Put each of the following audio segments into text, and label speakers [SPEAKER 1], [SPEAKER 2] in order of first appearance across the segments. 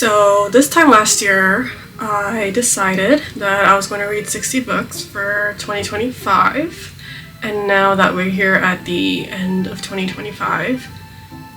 [SPEAKER 1] So this time last year, I decided that I was going to read 60 books for 2025. And now that we're here at the end of 2025,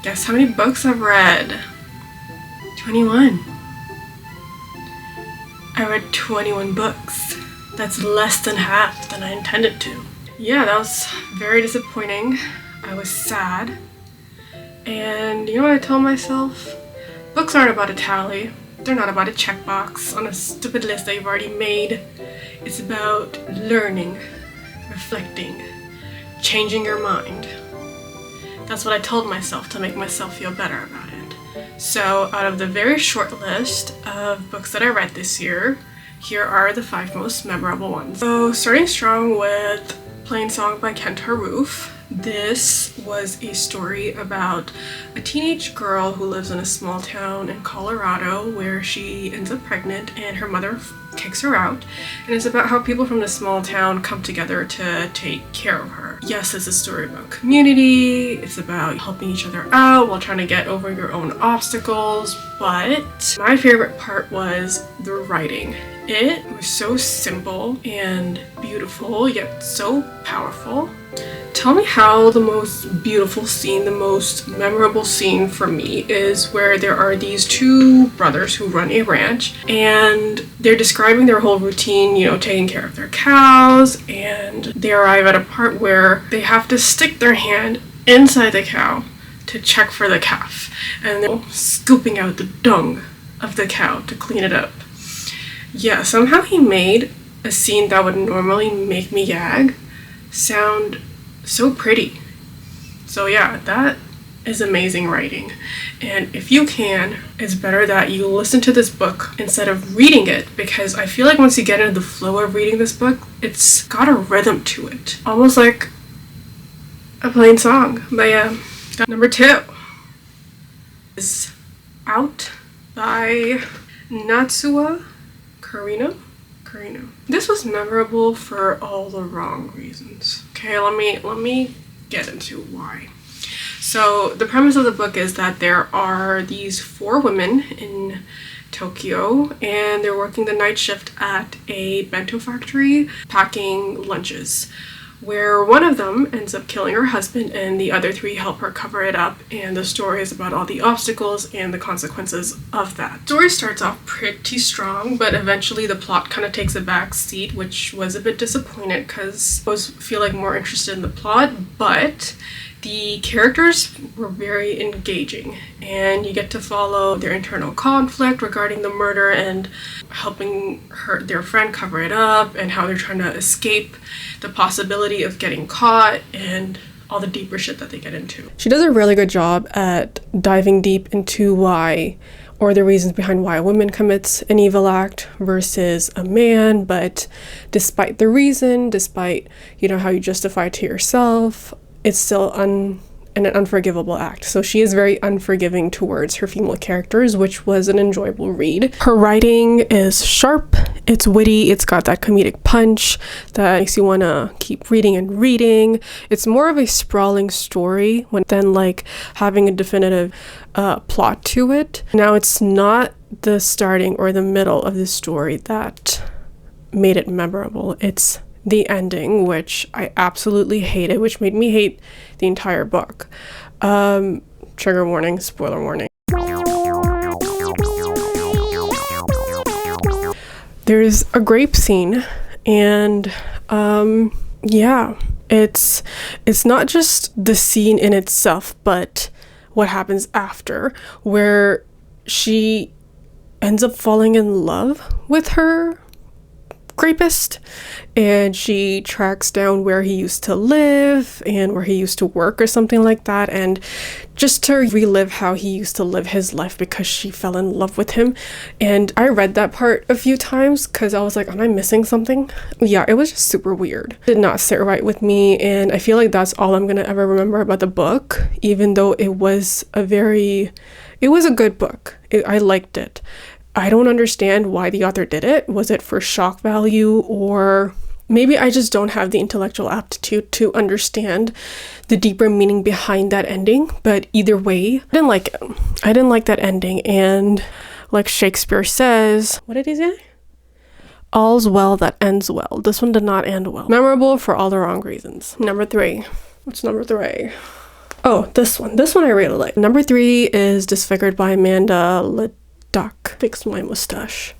[SPEAKER 1] guess how many books I've read? 21. I read 21 books. That's less than half than I intended to. Yeah, that was very disappointing. I was sad. And you know what I told myself? Books aren't about a tally. They're not about a checkbox on a stupid list that you've already made. It's about learning, reflecting, changing your mind. That's what I told myself to make myself feel better about it. So out of the very short list of books that I read this year, here are the 5 most memorable ones. So starting strong with Plain Song by Kent Haruf. This was a story about a teenage girl who lives in a small town in Colorado where she ends up pregnant and her mother kicks her out. And it's about how people from the small town come together to take care of her. Yes, it's a story about community. It's about helping each other out while trying to get over your own obstacles. But my favorite part was the writing. It was so simple and beautiful, yet so powerful. Tell me how the most beautiful scene, the most memorable scene for me is where there are these 2 brothers who run a ranch and they're describing their whole routine, you know, taking care of their cows, and they arrive at a part where they have to stick their hand inside the cow to check for the calf, and they're scooping out the dung of the cow to clean it up. Yeah, somehow he made a scene that would normally make me gag sound so pretty. So yeah, that is amazing writing. And if you can, it's better that you listen to this book instead of reading it, because I feel like once you get into the flow of reading this book, it's got a rhythm to it. Almost like a plain song. But yeah, number 2 is Out by Natsuo Kirino. This was memorable for all the wrong reasons. Okay, let me get into why. So the premise of the book is that there are these 4 women in Tokyo and they're working the night shift at a bento factory packing lunches, where one of them ends up killing her husband and the other 3 help her cover it up, and the story is about all the obstacles and the consequences of that. The story starts off pretty strong, but eventually the plot kind of takes a back seat, which was a bit disappointed because I was feeling more interested in the plot, but the characters were very engaging and you get to follow their internal conflict regarding the murder and helping their friend cover it up, and how they're trying to escape the possibility of getting caught and all the deeper shit that they get into. She does a really good job at diving deep into why, or the reasons behind why a woman commits an evil act versus a man, but despite the reason, despite, you know, how you justify it to yourself, it's still an unforgivable act. So she is very unforgiving towards her female characters, which was an enjoyable read. Her writing is sharp, it's witty, it's got that comedic punch that makes you want to keep reading and reading. It's more of a sprawling story than like having a definitive plot to it. Now, it's not the starting or the middle of the story that made it memorable. It's the ending, which I absolutely hated, which made me hate the entire book. Trigger warning, spoiler warning. There's a grape scene, and yeah, it's not just the scene in itself, but what happens after, where she ends up falling in love with her rapist, and she tracks down where he used to live and where he used to work or something like that, and just to relive how he used to live his life because she fell in love with him. And I read that part a few times because I was like, am I missing something? Yeah, it was just super weird. It did not sit right with me, and I feel like that's all I'm gonna ever remember about the book, even though it was a good book. I liked it. I don't understand why the author did it. Was it for shock value, or maybe I just don't have the intellectual aptitude to understand the deeper meaning behind that ending? But either way, I didn't like it. I didn't like that ending. And like Shakespeare says. What did he say? All's well that ends well. This one did not end well. Memorable for all the wrong reasons. Number 3. What's number 3? Oh, this one. This one I really like. Number 3 is Disfigured by Amanda Leduc. Fix my mustache.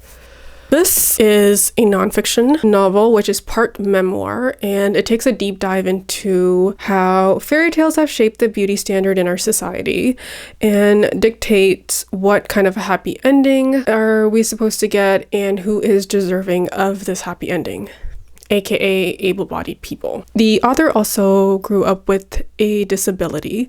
[SPEAKER 1] This is a nonfiction novel, which is part memoir, and it takes a deep dive into how fairy tales have shaped the beauty standard in our society and dictates what kind of a happy ending are we supposed to get and who is deserving of this happy ending, aka able-bodied people. The author also grew up with a disability,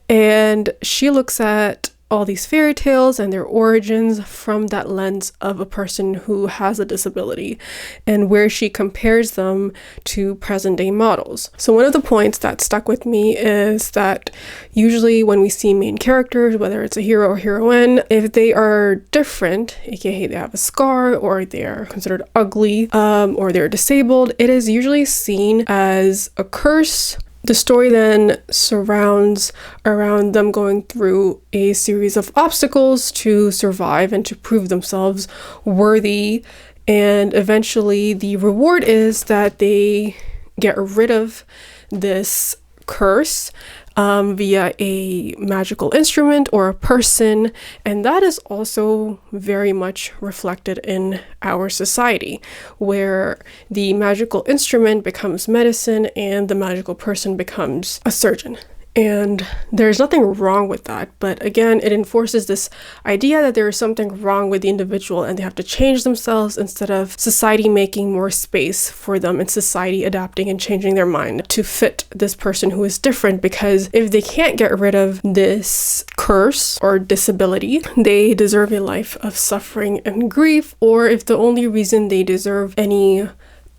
[SPEAKER 1] and she looks at all these fairy tales and their origins from that lens of a person who has a disability, and where she compares them to present day models. So one of the points that stuck with me is that usually when we see main characters, whether it's a hero or heroine, if they are different, aka they have a scar or they're considered ugly, or they're disabled, it is usually seen as a curse. The story then surrounds around them going through a series of obstacles to survive and to prove themselves worthy, and eventually the reward is that they get rid of this curse via a magical instrument or a person, and that is also very much reflected in our society, where the magical instrument becomes medicine and the magical person becomes a surgeon. And there's nothing wrong with that, but again, it enforces this idea that there is something wrong with the individual and they have to change themselves instead of society making more space for them and society adapting and changing their mind to fit this person who is different. Because if they can't get rid of this curse or disability, they deserve a life of suffering and grief, or if the only reason they deserve any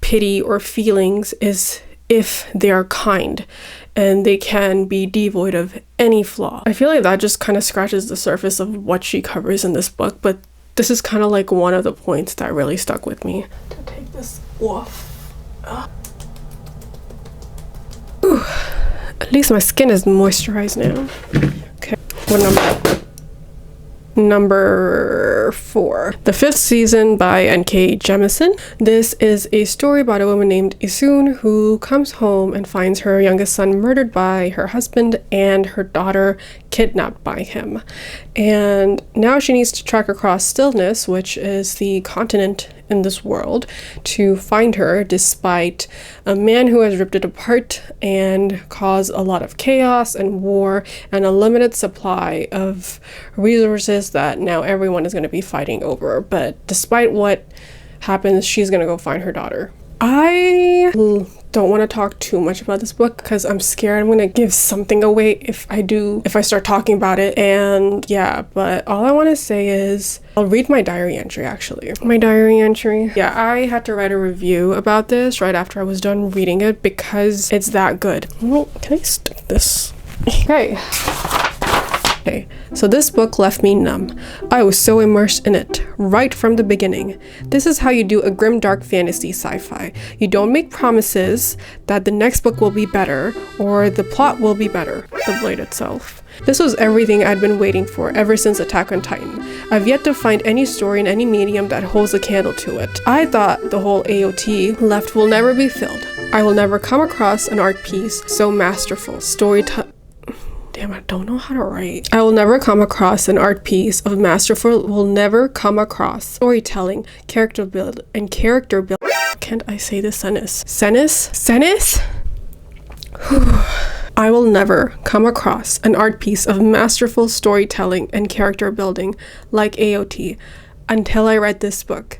[SPEAKER 1] pity or feelings is if they are kind and they can be devoid of any flaw. I feel like that just kind of scratches the surface of what she covers in this book, but this is kind of like one of the points that really stuck with me. To take this off. Ooh, at least my skin is moisturized now. Okay, what number? Number 4. The Fifth Season by N.K. Jemisin. This is a story about a woman named Isun who comes home and finds her youngest son murdered by her husband and her daughter kidnapped by him. And now she needs to trek across Stillness, which is the continent in this world, to find her, despite a man who has ripped it apart and caused a lot of chaos and war and a limited supply of resources that now everyone is going to be fighting over. But despite what happens, she's going to go find her daughter. I don't want to talk too much about this book because I'm scared I'm going to give something away if I start talking about it. And yeah, but all I want to say is I'll read my diary entry actually. My diary entry. Yeah, I had to write a review about this right after I was done reading it because it's that good. Well, can I stick this? Okay, so this book left me numb. I was so immersed in it, right from the beginning. This is how you do a grim dark fantasy sci-fi. You don't make promises that the next book will be better, or the plot will be better, the blade itself. This was everything I'd been waiting for ever since Attack on Titan. I've yet to find any story in any medium that holds a candle to it. I thought the whole AOT left will never be filled. I will never come across an art piece so masterful, Damn, I don't know how to write. I will never come across an art piece of masterful, will never come across storytelling, character build. Can't I say this sentence? Sentence? I will never come across an art piece of masterful storytelling and character building like AOT until I read this book.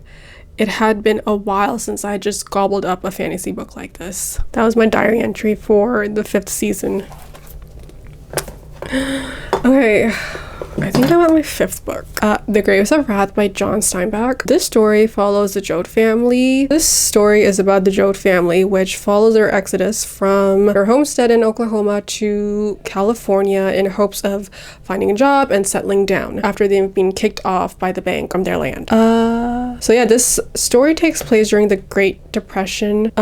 [SPEAKER 1] It had been a while since I just gobbled up a fantasy book like this. That was my diary entry for the 5th season. Okay, I think I want my 5th book. The Graves of Wrath by John Steinbeck. This story follows the Joad family. This story is about the Joad family, which follows their exodus from their homestead in Oklahoma to California in hopes of finding a job and settling down after they've been kicked off by the bank from their land. So yeah, this story takes place during the Great Depression,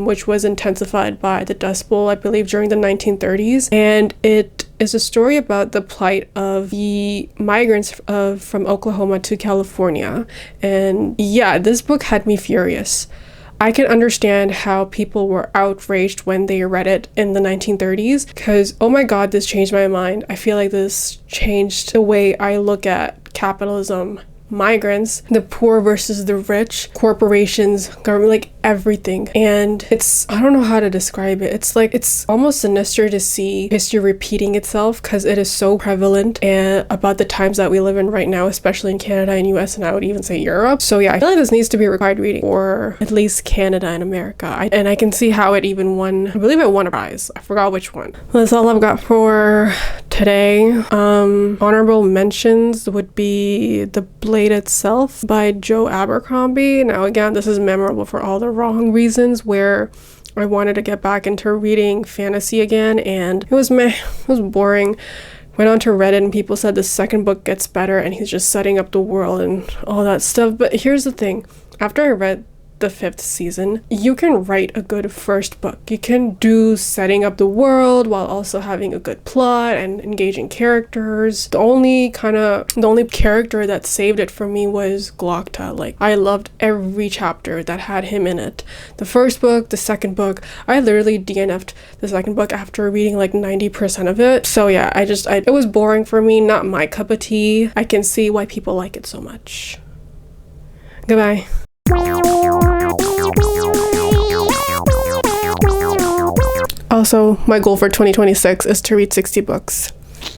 [SPEAKER 1] which was intensified by the Dust Bowl, I believe, during the 1930s, and it is a story about the plight of the migrants from Oklahoma to California. And yeah, this book had me furious. I can understand how people were outraged when they read it in the 1930s because, oh my god, this changed my mind. I feel like this changed the way I look at capitalism, migrants, the poor versus the rich, corporations, government, like everything. And I don't know how to describe it. It's almost sinister to see history repeating itself because it is so prevalent and about the times that we live in right now, especially in Canada and US, and I would even say Europe. So yeah, I feel like this needs to be required reading for at least Canada and America. And I can see how it even won, I believe it won a prize. I forgot which one. That's all I've got for today. Honorable mentions would be The Blade Itself by Joe Abercrombie. Now again, this is memorable for all the wrong reasons, where I wanted to get back into reading fantasy again and it was boring. Went on to Reddit and people said the second book gets better and he's just setting up the world and all that stuff. But here's the thing, after I read the 5th season, you can write a good first book. You can do setting up the world while also having a good plot and engaging characters. The only character that saved it for me was Glokta. Like, I loved every chapter that had him in it. The first book, the second book, I literally DNF'd the second book after reading like 90% of it. So yeah, it was boring for me, not my cup of tea. I can see why people like it so much. Goodbye. Also, my goal for 2026 is to read 60 books.